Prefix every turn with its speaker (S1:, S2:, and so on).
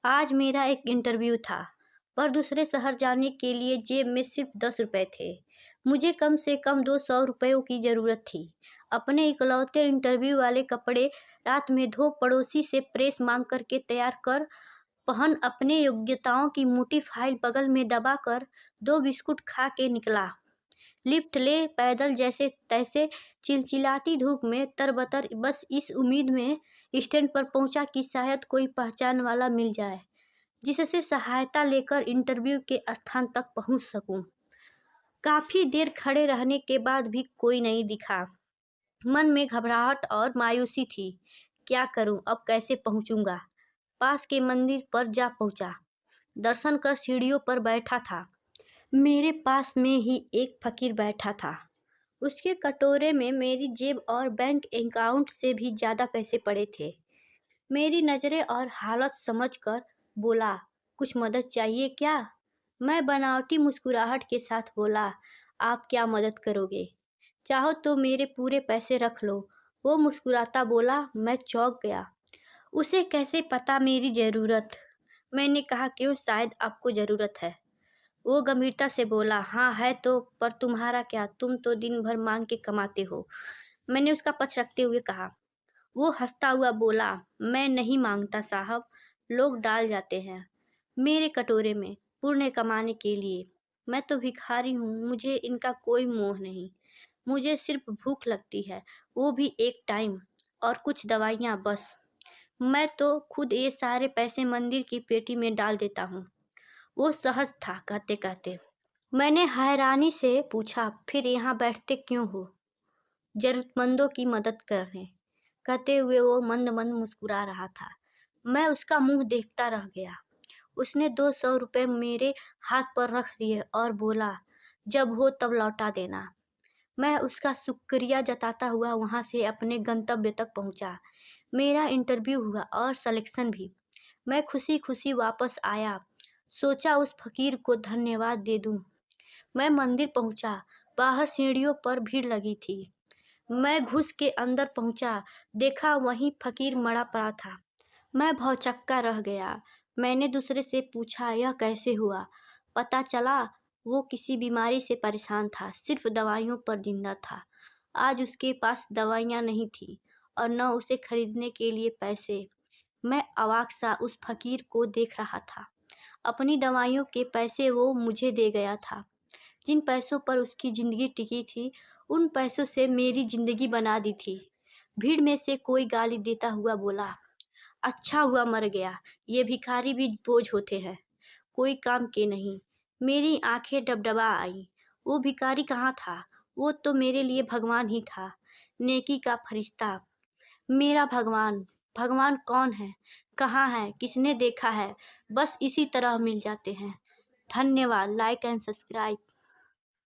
S1: आज मेरा एक इंटरव्यू था, पर दूसरे शहर जाने के लिए जेब में सिर्फ 10 रुपए थे। मुझे कम से कम 200 रुपयों की ज़रूरत थी। अपने इकलौते इंटरव्यू वाले कपड़े रात में धो पड़ोसी से प्रेस मांग करके तैयार कर पहन अपने योग्यताओं की मोटी फाइल बगल में दबा कर 2 बिस्कुट खा के निकला। लिफ्ट ले पैदल जैसे तैसे चिलचिलाती धूप में तरबतर, बस इस उम्मीद में स्टैंड पर पहुंचा कि शायद कोई पहचान वाला मिल जाए जिससे सहायता लेकर इंटरव्यू के स्थान तक पहुंच सकूं। काफी देर खड़े रहने के बाद भी कोई नहीं दिखा। मन में घबराहट और मायूसी थी। क्या करूं, अब कैसे पहुंचूंगा? पास के मंदिर पर जा पहुंचा। दर्शन कर सीढ़ियों पर बैठा था। मेरे पास में ही एक फकीर बैठा था। उसके कटोरे में मेरी जेब और बैंक अकाउंट से भी ज़्यादा पैसे पड़े थे। मेरी नज़रें और हालत समझकर बोला, कुछ मदद चाहिए क्या? मैं बनावटी मुस्कुराहट के साथ बोला, आप क्या मदद करोगे? चाहो तो मेरे पूरे पैसे रख लो। वो मुस्कुराता बोला। मैं चौंक गया। उसे कैसे पता मेरी ज़रूरत? मैंने कहा, क्यों, शायद आपको ज़रूरत है। वो गंभीरता से बोला, हाँ है तो, पर तुम्हारा क्या, तुम तो दिन भर मांग के कमाते हो। मैंने उसका पक्ष रखते हुए कहा। वो हंसता हुआ बोला, मैं नहीं मांगता साहब, लोग डाल जाते हैं मेरे कटोरे में पुण्य कमाने के लिए। मैं तो भिखारी हूँ, मुझे इनका कोई मोह नहीं। मुझे सिर्फ भूख लगती है, वो भी एक टाइम, और कुछ दवाइयाँ बस। मैं तो खुद ये सारे पैसे मंदिर की पेटी में डाल देता हूँ। वो सहज था कहते कहते। मैंने हैरानी से पूछा, फिर यहाँ बैठते क्यों हो? जरूरतमंदों की मदद करने, कहते हुए वो मंद मंद मुस्कुरा रहा था। मैं उसका मुंह देखता रह गया। उसने 200 रुपये मेरे हाथ पर रख दिए और बोला, जब हो तब लौटा देना। मैं उसका शुक्रिया जताता हुआ वहां से अपने गंतव्य तक पहुंचा। मेरा इंटरव्यू हुआ और सिलेक्शन भी। मैं खुशी खुशी वापस आया। सोचा उस फकीर को धन्यवाद दे दूं। मैं मंदिर पहुंचा। बाहर सीढ़ियों पर भीड़ लगी थी। मैं घुस के अंदर पहुंचा। देखा वहीं फकीर मड़ा पड़ा था। मैं भौचक्का रह गया। मैंने दूसरे से पूछा, यह कैसे हुआ? पता चला वो किसी बीमारी से परेशान था, सिर्फ दवाइयों पर जिंदा था। आज उसके पास दवाइयाँ नहीं थी और न उसे खरीदने के लिए पैसे। मैं अवाक सा उस फकीर को देख रहा था। अपनी दवाइयों के पैसे वो मुझे दे गया था। जिन पैसों पर उसकी जिंदगी टिकी थी, उन पैसों से मेरी जिंदगी बना दी थी। भीड़ में से कोई गाली देता हुआ बोला, अच्छा हुआ मर गया, ये भिखारी भी बोझ होते हैं, कोई काम के नहीं। मेरी आंखें डबडबा आईं। वो भिखारी कहाँ था? वो तो मेरे लिए भगवान ही था, नेकी का फरिश्ता। मेरा भगवान। भगवान कौन है? कहाँ है? किसने देखा है? बस इसी तरह मिल जाते हैं। धन्यवाद। Like and subscribe.